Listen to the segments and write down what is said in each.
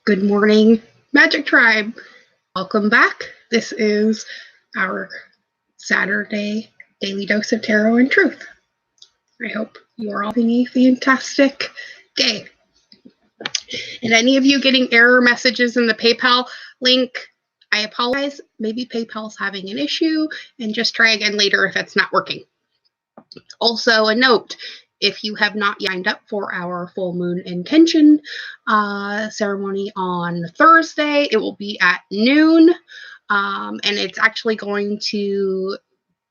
Good morning, Magic Tribe. Welcome back. This is our Saturday Daily Dose of Tarot and Truth. I hope you are all having a fantastic day. And any of you getting error messages in the PayPal link, I apologize. Maybe PayPal's having an issue, and just try again later if it's not working. Also, a note, if you have not signed up for our full moon intention ceremony on Thursday, it will be at noon. And it's actually going to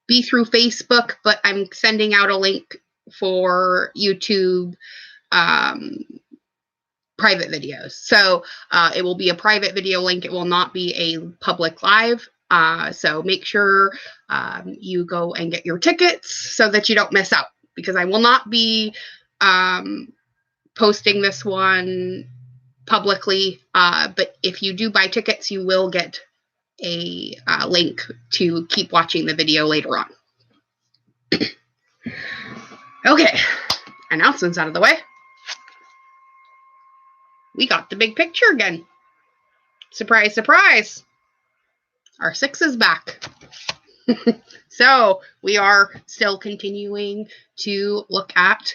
be through Facebook, but I'm sending out a link for YouTube private videos. So it will be a private video link. It will not be a public live. So make sure you go and get your tickets so that you don't miss out, because I will not be posting this one publicly. But if you do buy tickets, you will get a link to keep watching the video later on. Okay, announcements out of the way. We got the big picture again. Surprise, surprise. Our 6 is back. So we are still continuing to look at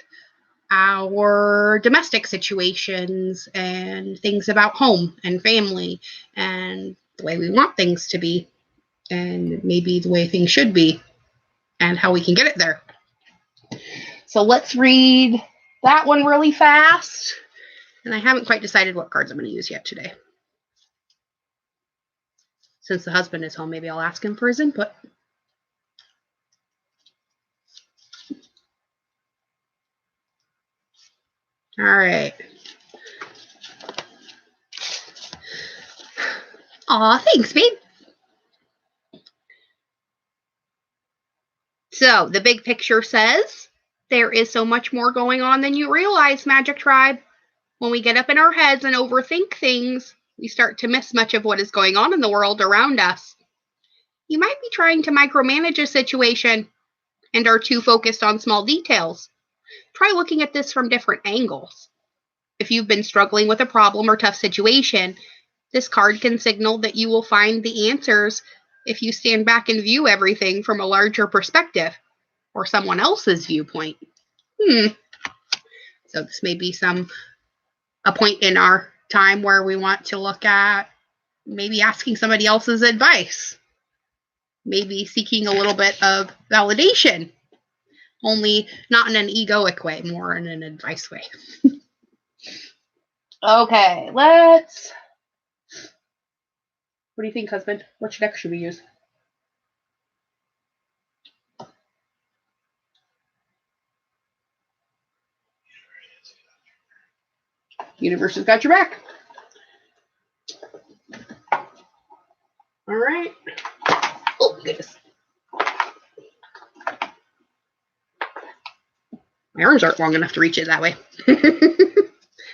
our domestic situations and things about home and family and the way we want things to be and maybe the way things should be and how we can get it there. So let's read that one really fast. And I haven't quite decided what cards I'm going to use yet today. Since the husband is home, maybe I'll ask him for his input. All right. Aw, thanks, babe. So the big picture says, there is so much more going on than you realize, Magic Tribe. When we get up in our heads and overthink things, we start to miss much of what is going on in the world around us. You might be trying to micromanage a situation and are too focused on small details. Try looking at this from different angles. If you've been struggling with a problem or tough situation, this card can signal that you will find the answers if you stand back and view everything from a larger perspective or someone else's viewpoint. So this may be a point in our time where we want to look at maybe asking somebody else's advice, maybe seeking a little bit of validation, only not in an egoic way, more in an advice way. Okay, what do you think, husband? Which deck should we use? Universe has got your back. All right. Oh, goodness. My arms aren't long enough to reach it that way.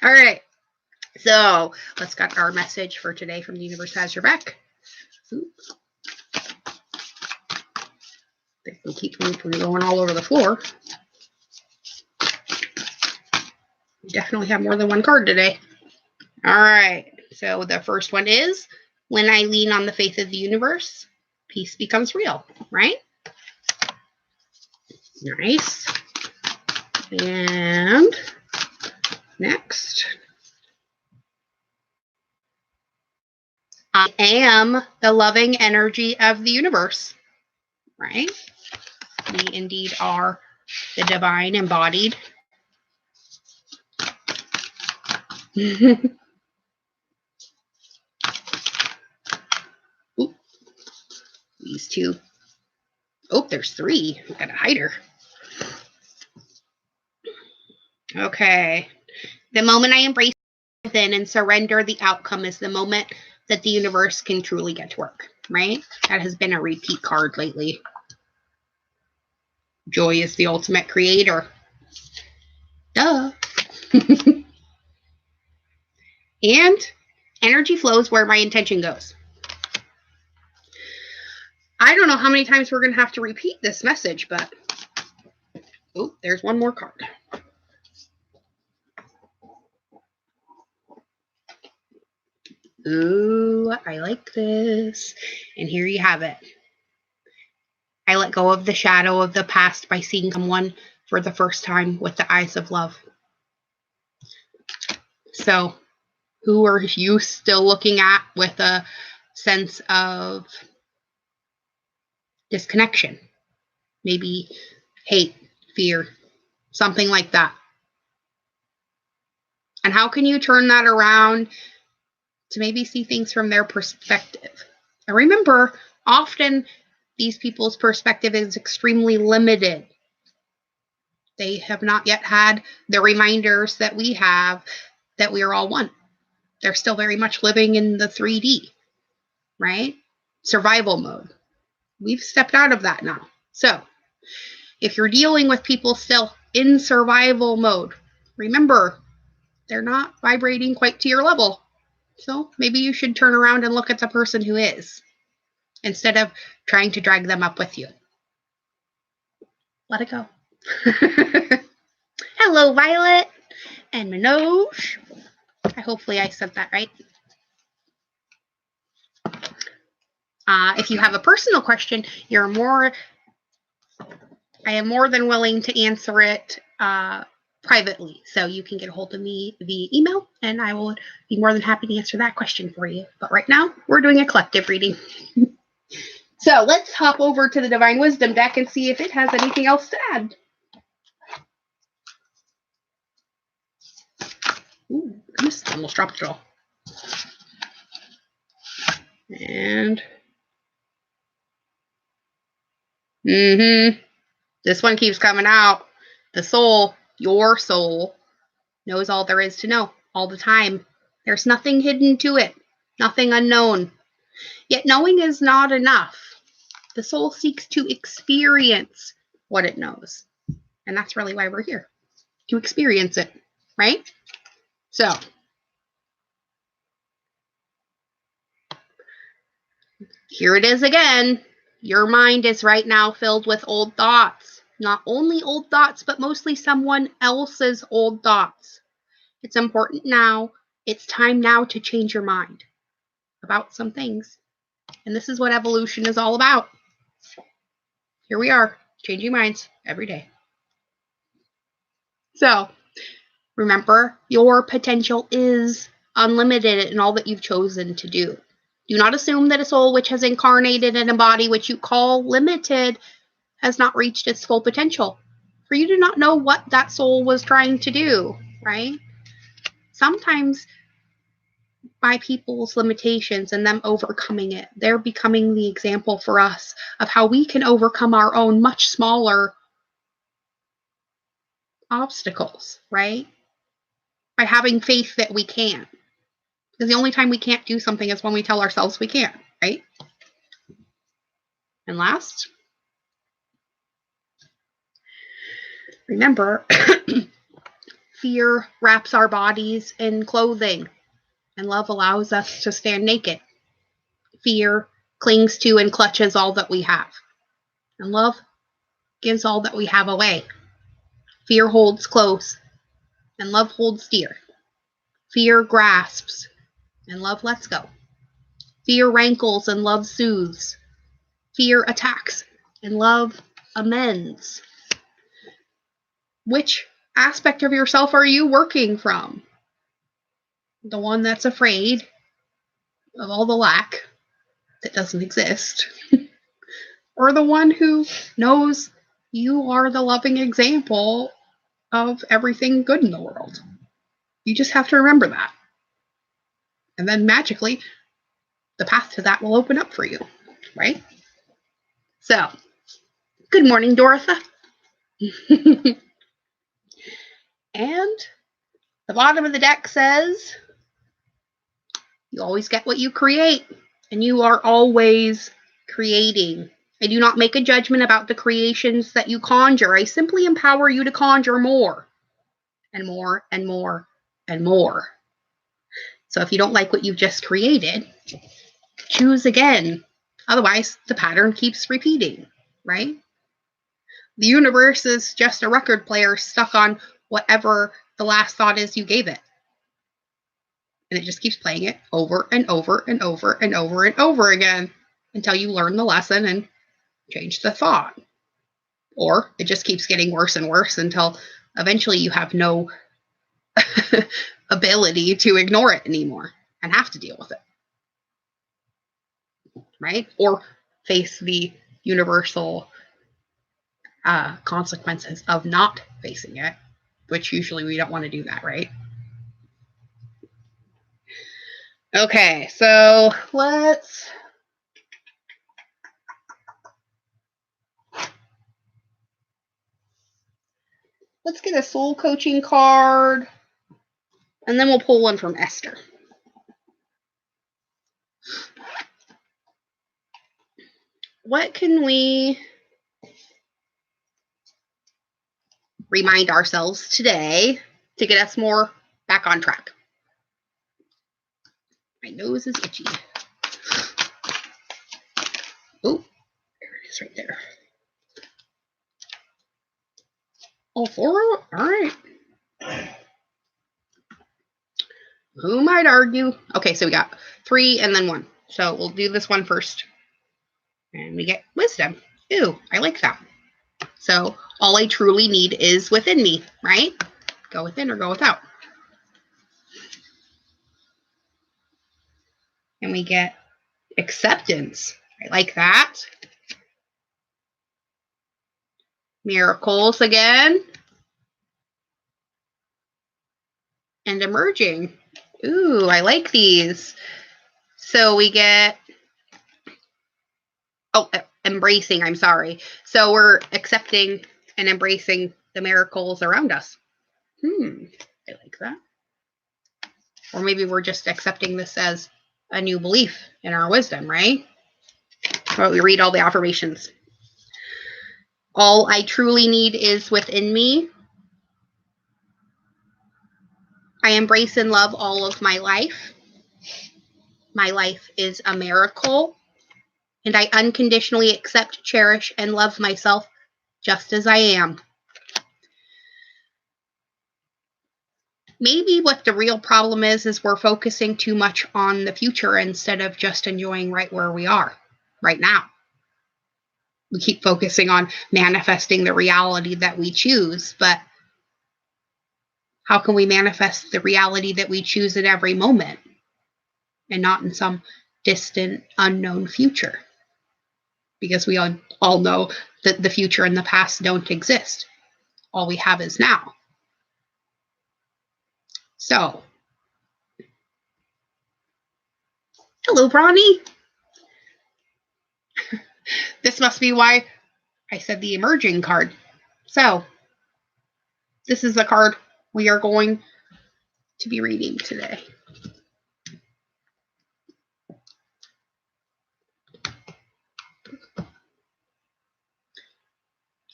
All right. So let's get our message for today from the Universe Has Your Back. Oops. They can keep me from going all over the floor. We definitely have more than one card today. All right. So the first one is, when I lean on the faith of the universe, peace becomes real, right? Nice. And next, I am the loving energy of the universe, right? We indeed are the divine embodied. Ooh, these two. Oh, there's 3. I've got to hide her. Okay. The moment I embrace within and surrender the outcome is the moment that the universe can truly get to work, right? That has been a repeat card lately. Joy is the ultimate creator. Duh. And energy flows where my intention goes. I don't know how many times we're going to have to repeat this message, but oh, there's one more card. Ooh, I like this. And here you have it. I let go of the shadow of the past by seeing someone for the first time with the eyes of love. So, who are you still looking at with a sense of disconnection? Maybe hate, fear, something like that. And how can you turn that around to maybe see things from their perspective? And remember, often these people's perspective is extremely limited. They have not yet had the reminders that we have that we are all one. They're still very much living in the 3D, right? Survival mode. We've stepped out of that now. So, if you're dealing with people still in survival mode, remember, they're not vibrating quite to your level. So maybe you should turn around and look at the person who is, instead of trying to drag them up with you. Let it go. Hello, Violet and Manoj. Hopefully I said that right. If you have a personal question, I am more than willing to answer it privately. So you can get a hold of me via email, and I will be more than happy to answer that question for you. But right now, we're doing a collective reading. So let's hop over to the Divine Wisdom deck and see if it has anything else to add. Ooh, goodness, almost dropped it all. And this one keeps coming out. The soul, your soul, knows all there is to know all the time. There's nothing hidden to it, nothing unknown. Yet knowing is not enough. The soul seeks to experience what it knows. And that's really why we're here, to experience it, right? So, here it is again. Your mind is right now filled with old thoughts. Not only old thoughts, but mostly someone else's old thoughts. It's important now. It's time now to change your mind about some things. And this is what evolution is all about. Here we are, changing minds every day. So, remember, your potential is unlimited in all that you've chosen to do. Do not assume that a soul which has incarnated in a body which you call limited has not reached its full potential. For you do not know what that soul was trying to do, right? Sometimes by people's limitations and them overcoming it, they're becoming the example for us of how we can overcome our own much smaller obstacles, right? By having faith that we can. Because the only time we can't do something is when we tell ourselves we can't, right? And last, remember, fear wraps our bodies in clothing, and love allows us to stand naked. Fear clings to and clutches all that we have, and love gives all that we have away. Fear holds close, and love holds dear. Fear grasps, and love lets go. Fear rankles, and love soothes. Fear attacks, and love amends. Which aspect of yourself are you working from? The one that's afraid of all the lack that doesn't exist? Or the one who knows you are the loving example of everything good in the world? You just have to remember that. And then magically, the path to that will open up for you, right? So, good morning, Dorothy. And the bottom of the deck says, you always get what you create, and you are always creating. I do not make a judgment about the creations that you conjure. I simply empower you to conjure more and more and more and more. So if you don't like what you've just created, choose again. Otherwise, the pattern keeps repeating, right? The universe is just a record player stuck on whatever the last thought is you gave it. And it just keeps playing it over and over and over and over and over again until you learn the lesson and change the thought. Or it just keeps getting worse and worse until eventually you have no ability to ignore it anymore and have to deal with it. Right? Or face the universal consequences of not facing it, which usually we don't want to do that, right? Okay, so let's get a soul coaching card, and then we'll pull one from Esther. What can we remind ourselves today to get us more back on track? My nose is itchy. Oh, there it is right there. All four? All right. Who might argue? Okay, so we got 3 and then 1. So we'll do this one first. And we get wisdom. Ooh, I like that. So all I truly need is within me, right? Go within or go without. And we get acceptance. I like that. Miracles again. And emerging. Ooh, I like these. So we get, embracing, I'm sorry. So we're accepting and embracing the miracles around us. I like that. Or maybe we're just accepting this as a new belief in our wisdom, right? Well, we read all the affirmations. All I truly need is within me. I embrace and love all of my life. My life is a miracle. And I unconditionally accept, cherish, and love myself just as I am. Maybe what the real problem is we're focusing too much on the future instead of just enjoying right where we are, right now. We keep focusing on manifesting the reality that we choose, but how can we manifest the reality that we choose in every moment and not in some distant, unknown future? Because we all know that the future and the past don't exist. All we have is now. So, hello, Bronny. This must be why I said the emerging card. So, this is the card we are going to be reading today.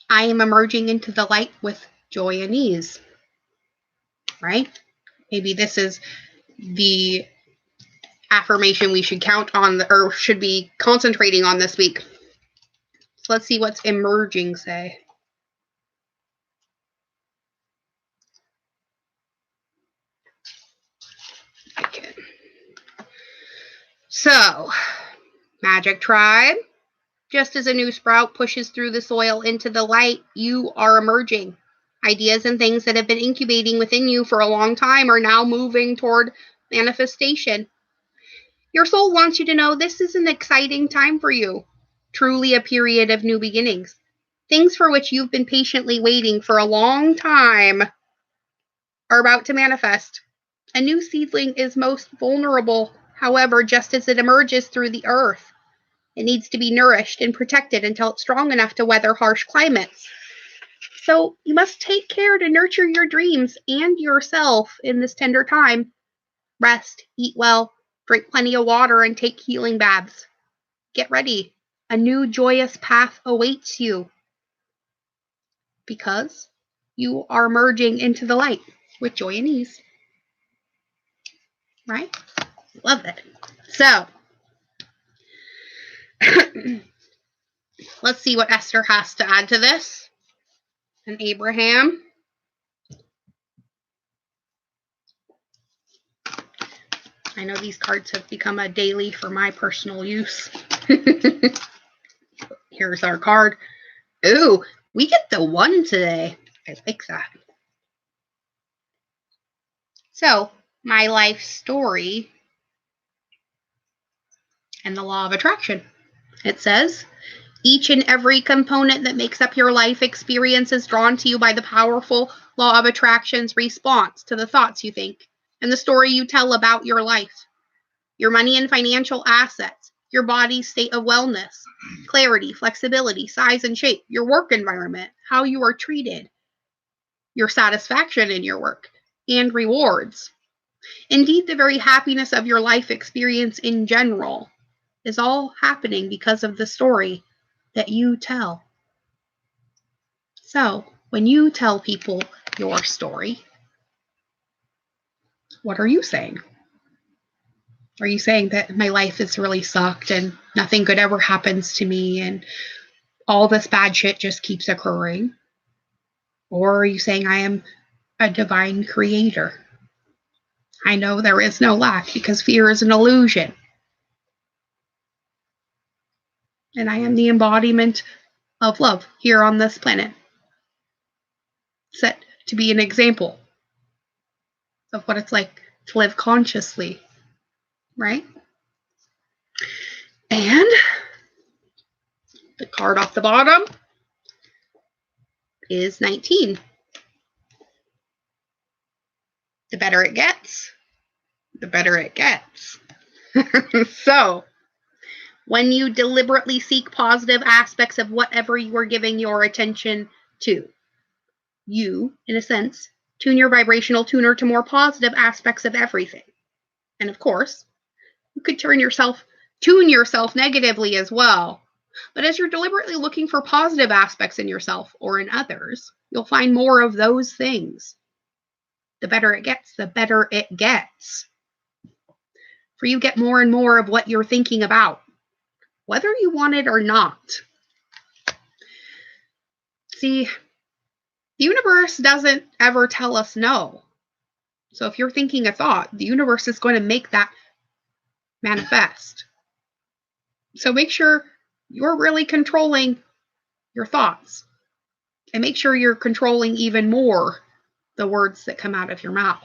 I am emerging into the light with joy and ease. Right? Maybe this is the affirmation we should count on, or should be concentrating on this week. So let's see what's emerging say. Okay. So, Magic Tribe. Just as a new sprout pushes through the soil into the light, you are emerging. Ideas and things that have been incubating within you for a long time are now moving toward manifestation. Your soul wants you to know this is an exciting time for you, truly a period of new beginnings. Things for which you've been patiently waiting for a long time are about to manifest. A new seedling is most vulnerable, however, just as it emerges through the earth. It needs to be nourished and protected until it's strong enough to weather harsh climates. So you must take care to nurture your dreams and yourself in this tender time. Rest, eat well, drink plenty of water, and take healing baths. Get ready. A new joyous path awaits you. Because you are merging into the light with joy and ease. Right? Love it. So, let's see what Esther has to add to this. And Abraham. I know these cards have become a daily for my personal use. Here's our card. Ooh, we get the 1 today. I like that. So, my life story and the law of attraction. It says, each and every component that makes up your life experience is drawn to you by the powerful law of attraction's response to the thoughts you think and the story you tell about your life. Your money and financial assets, your body's state of wellness, clarity, flexibility, size and shape, your work environment, how you are treated, your satisfaction in your work, and rewards. Indeed, the very happiness of your life experience in general is all happening because of the story that you tell. So, when you tell people your story, what are you saying? Are you saying that my life has really sucked and nothing good ever happens to me and all this bad shit just keeps occurring? Or are you saying I am a divine creator? I know there is no lack because fear is an illusion. And I am the embodiment of love here on this planet, set to be an example of what it's like to live consciously, right? And the card off the bottom is 19. The better it gets, the better it gets. So, when you deliberately seek positive aspects of whatever you are giving your attention to, you, in a sense, tune your vibrational tuner to more positive aspects of everything. And of course, you could tune yourself negatively as well. But as you're deliberately looking for positive aspects in yourself or in others, you'll find more of those things. The better it gets, the better it gets. For you get more and more of what you're thinking about, whether you want it or not. See, the universe doesn't ever tell us no. So if you're thinking a thought, the universe is going to make that manifest. So make sure you're really controlling your thoughts. And make sure you're controlling even more the words that come out of your mouth.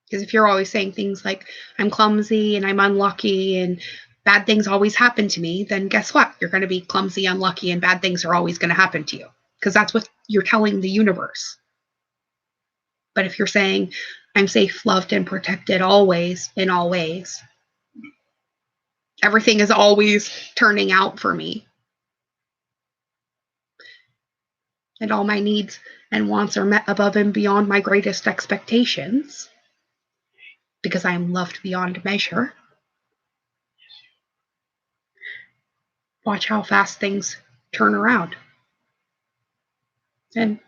Because if you're always saying things like, I'm clumsy and I'm unlucky and bad things always happen to me, then guess what? You're going to be clumsy, unlucky, and bad things are always going to happen to you. Because that's what you're telling the universe. But if you're saying, I'm safe, loved, and protected always, in all ways, everything is always turning out for me, and all my needs and wants are met above and beyond my greatest expectations, because I am loved beyond measure. Watch how fast things turn around. And,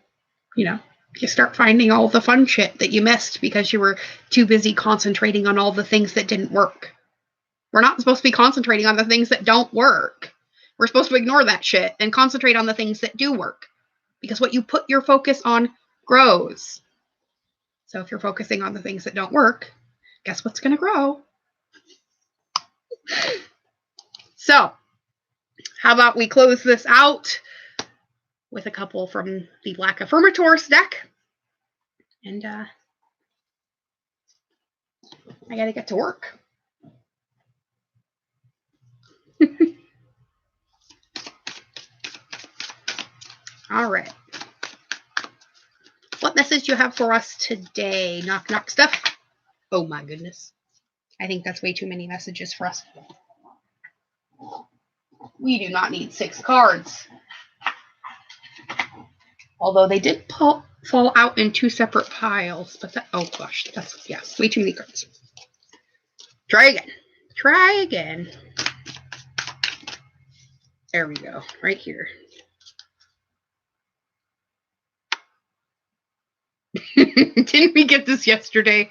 you start finding all the fun shit that you missed because you were too busy concentrating on all the things that didn't work. We're not supposed to be concentrating on the things that don't work. We're supposed to ignore that shit and concentrate on the things that do work. Because what you put your focus on grows. So if you're focusing on the things that don't work, guess what's going to grow? So, how about we close this out with a couple from the Black Affirmators deck. And I got to get to work. All right. What message do you have for us today? Knock, knock stuff. Oh my goodness. I think that's way too many messages for us. We do not need 6 cards. Although they did fall out in 2 separate piles. But oh gosh, that's way too many cards. Try again. Try again. There we go. Right here. Didn't we get this yesterday?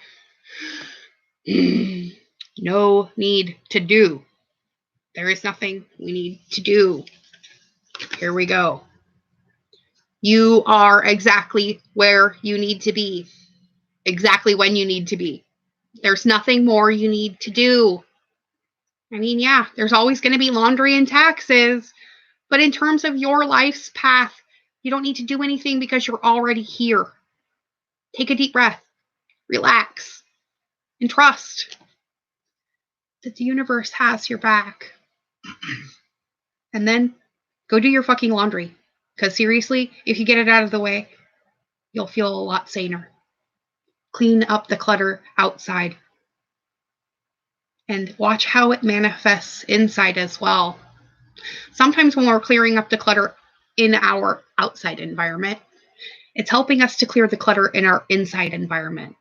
No need to do. There is nothing we need to do. Here we go. You are exactly where you need to be. Exactly when you need to be. There's nothing more you need to do. I mean, yeah, there's always going to be laundry and taxes, but in terms of your life's path, you don't need to do anything because you're already here. Take a deep breath, relax, and trust that the universe has your back. And then go do your fucking laundry. Because seriously, if you get it out of the way, you'll feel a lot saner. Clean up the clutter outside. And watch how it manifests inside as well. Sometimes when we're clearing up the clutter in our outside environment, it's helping us to clear the clutter in our inside environment.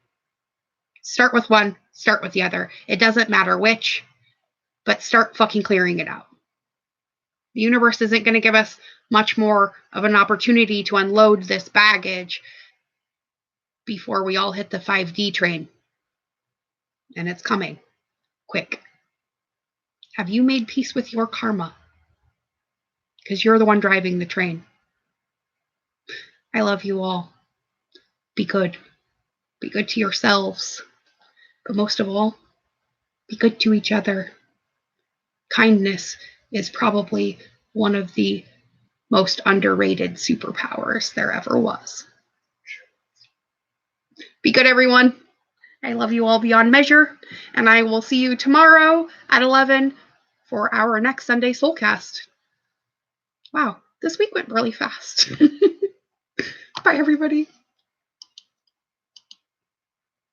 Start with one, start with the other. It doesn't matter which, but start fucking clearing it out. The universe isn't going to give us much more of an opportunity to unload this baggage before we all hit the 5D train. And it's coming. Quick. Have you made peace with your karma? Because you're the one driving the train. I love you all. Be good. Be good to yourselves. But most of all, be good to each other. Kindness is probably one of the most underrated superpowers there ever was. Be good, everyone. I love you all beyond measure, and I will see you tomorrow at 11 for our next Sunday Soulcast. Wow, this week went really fast. Bye, everybody.